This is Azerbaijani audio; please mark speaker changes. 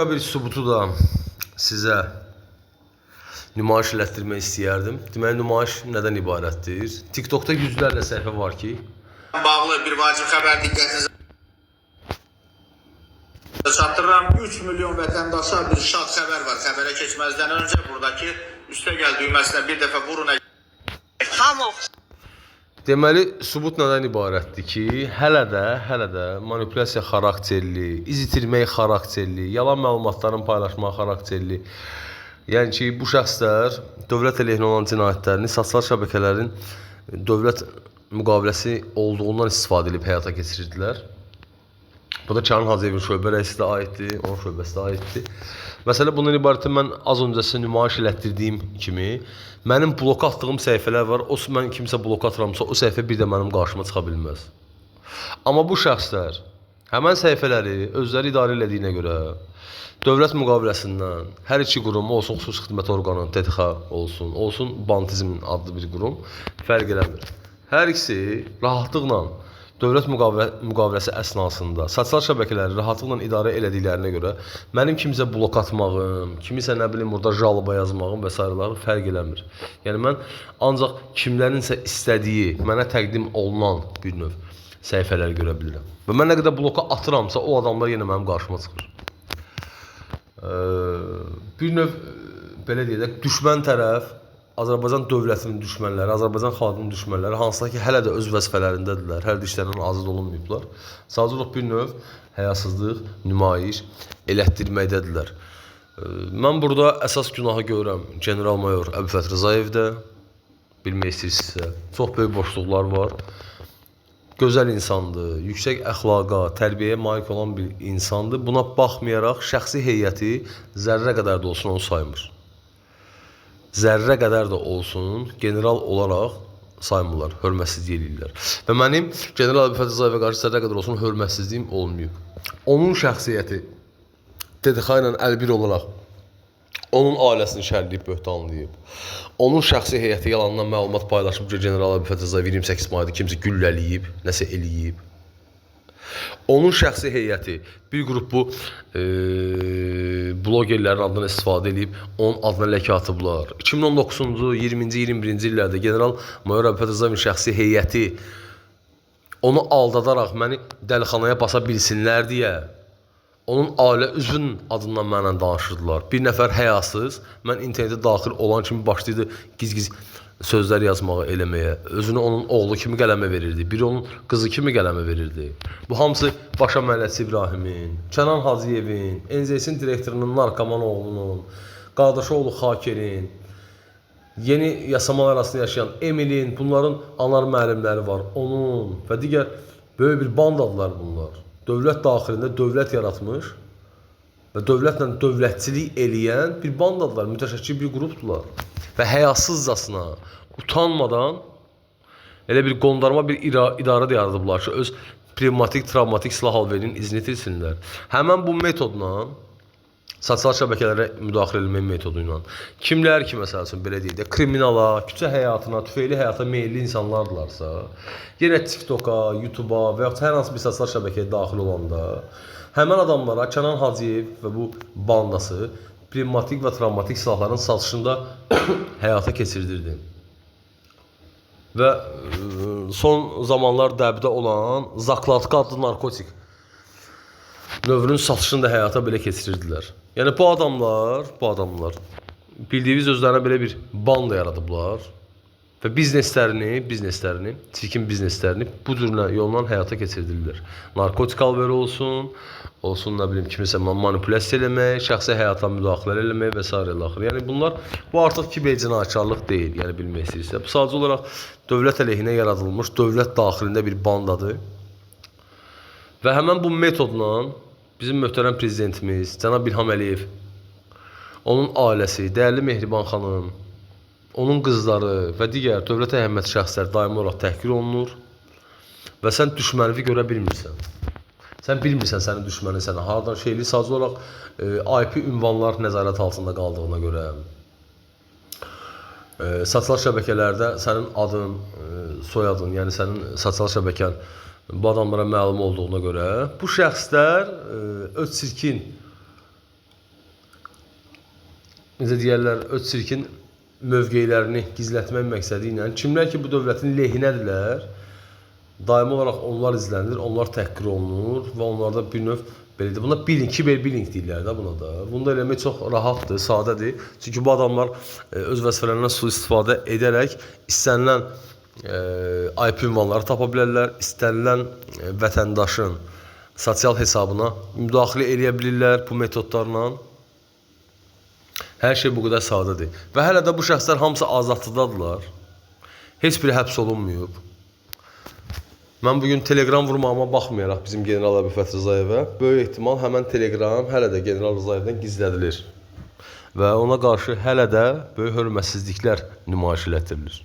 Speaker 1: Bir sübutu da sizə nümayiş elətdirmək istəyərdim. Deməli, nümayiş nədən ibarətdir? TikTokda yüzlərlə səhifə var ki,
Speaker 2: bağlı bir vacib xəbər diqqətinizə çatdırıram. 3 milyon vətəndaşa bir şad xəbər var. Xəbərə keçməzdən öncə buradakı üstəgəl düyməsinə bir dəfə vurun.
Speaker 1: deməli, sübut nədən ibarətdir ki, hələ də manipulyasiya xarakterli, iz itirmək xarakterli, yalan məlumatların paylaşmaq xarakterli. Yəni ki, bu şəxslər dövlət əleyhinə olan cinayətlərini sosial şəbəkələrin dövlət müqaviləsi olduğundan istifadə edib həyata keçirirdilər. Bu da Kənan Hacıyevin şöbə rəisi də aiddir, onun şöbəsi də aiddir. Məsələ bundan ibarətdir, mən az öncə sizə nümayiş elətdirdiyim kimi, mənim bloka atdığım səhifələr var, mən kimsə bloka atıramsa, o səhifə bir də mənim qarşıma çıxa bilməz. Amma bu şəxslər həmən səhifələri özləri idarə elədiyinə görə, dövlət müqaviləsindən hər iki qurum, olsun xüsusi xidmət orqanı, TTX olsun Bantizm adlı bir qurum, fərq eləmir. Hər ikisi rahatlıqla dövlət müqaviləsi əsnasında sosial şəbəkələri rahatlıqla idarə elədiklərinə görə mənim kimsə blok atmağım, kimisə nə bilim burada jalba yazmağım və s. fərq eləmir. Yəni mən ancaq kimlərinsə istədiyi, mənə təqdim olunan bir növ səhifələri görə bilirəm. Və mən nə qədər bloka atıramsa, o adamlar yenə mənim qarşıma çıxır. Bir növ belə deyək, düşmən tərəf Azərbaycan dövlətinin düşmənləri, Azərbaycan xalqının düşmənləri, hansılar ki, hələ də öz vəzifələrindədirlər, hələ də işlərindən azad olunmayıblar. Sadəcə olaraq bir növ həyasızlıq, nümayiş elətdirməkdədirlər. Mən burada əsas günahı görürəm general-mayor Əbülfət Rızayevdə. Bilmək istəyirsinizsə, çox böyük boşluqlar var. Gözəl insandır, yüksək əxlaqa, tərbiyəyə malik olan bir insandır. Buna baxmayaraq şəxsi heyəti zərrə qədər də olsun onu saymır. Zərrə qədər də olsun general olaraq saymırlar, hörmətsizlik edirlər. Və mənim general Əbülfət Rızayevə qarşı zərrə qədər olsun hörmətsizliyim olmayıb. Onun şəxsiyyəti TTX ilə əlbir olaraq onun ailəsini şərləyib, böhtanlayıb. Onun şəxsi heyəti yalandan məlumat paylaşıb ki, general Əbülfət Rızayev 28 mayda kimsə güllələyib, nəsə eləyib. Onun şəxsi heyəti bir qrup bu blogerlərin adından istifadə edib, onun adına ləkə atıblar. 2019-cu, 20-ci, 21-ci illərdə general mayor Əbülfət Rızayevin şəxsi heyəti onu aldadaraq məni dəlixanaya basa bilsinlər deyə onun ailə üzvünün adından mənlə danışırdılar. Bir nəfər həyasız, mən internetə daxil olan kimi başlaydı giz-giz sözlər yazmağa, eləməyə. Özünü onun oğlu kimi qələmə verirdi. Biri onun qızı kimi qələmə verirdi. Bu hamısı Başa Məlləsi İbrahimin, Kənan Hacıyevin, NZS-in direktorunun, narkoman oğlunun, qardaşı oğlu Xakerin, yeni yasamalar arasında yaşayan Emilin, bunların anar müəllimləri var, onun və digər böyük bir bandadılar bunlar. Dövlət daxilində dövlət yaratmış və dövlətlə dövlətçilik eləyən bir bandadılar, mütəşəkkil bir qrupdular. Və həyasızcasına, utanmadan elə bir qondarma bir idarə də yaradıblar ki, öz pnevmatik, travmatik silah alverinin izni itirsinlər. Həmən bu metodla, sosial şəbəkələrə müdaxilə edilmək metodu ilə kimlər ki, məsəl üçün, belə deyək də, kriminala, küçə həyatına, tüfeyli həyata meyilli insanlardılarsa, yenə TikToka, YouTube'a və yaxud hər hansı bir sosial şəbəkəyə daxil olanda, həmən adamlara Kənan Hacıyev və bu bandası pnevmatik və travmatik silahların satışında həyata keçirdirdi. Və son zamanlar dəbdə olan Zakladka adlı narkotik növünün satışını da həyata belə keçirirdilər. Yəni bu adamlar bildiyiniz özlərinə belə bir banda yaradıblar və bizneslərini, çirkin bizneslərini bu cürlə yolla həyata keçirdirlər. Narkotik alveri olsun nə bilim kimisə manipulyasiya eləmək, şəxsi həyata müdaxilə eləmək və s. Yəni bunlar, bu artıq kiber cinayətkarlıq deyil, yəni bilmək istəyirsə. Bu sadəcə olaraq dövlət əleyhinə yaradılmış, dövlət daxilində bir bandadır. Və həmən bu metodla bizim möhtərəm prezidentimiz, cənab İlham Əliyev, onun ailəsi, dəyərli Mehriban xanım, onun qızları və digər dövlət əhəmiyyətli şəxslər daimi olaraq təhqir olunur və sən düşməni görə bilmirsən. Sən bilmirsən sənin düşmənin sənə haradan şeyli, sadəcə olaraq IP ünvanlar nəzarət altında qaldığına görə, sosial şəbəkələrdə sənin adın, soyadın, yəni sənin sosial şəbəkən bu adamlara məlum olduğuna görə bu şəxslər öz çirkin necə deyərlər, öz sirkin mövqeylərini gizlətmək məqsədi ilə kimlər ki bu dövlətin lehinədirlər, daimi olaraq onlar izlənir, onlar təhqir olunur və onlarda bir növ belə də buna kiberbilling deyirlər də buna da. Bunu da eləmək çox rahatdır, sadədir. Çünki bu adamlar öz vəzifələrindən sui-istifadə edərək istənilən IP ünvanları tapa bilərlər, istənilən vətəndaşın sosial hesabına müdaxilə eləyə bilirlər bu metodlarla. Hər şey bu qədər sadədir. Və hələ də bu şəxslər hamısı azadlıqdadırlar. Heç biri həbs olunmayıb. Mən bugün Telegram vurmağıma baxmayaraq bizim General Əbülfət Rızayevə, böyük ehtimal həmən Telegram hələ də General Rızayevdən gizlədilir. Və ona qarşı hələ də böyük hörmətsizliklər nümayiş elətdirilir.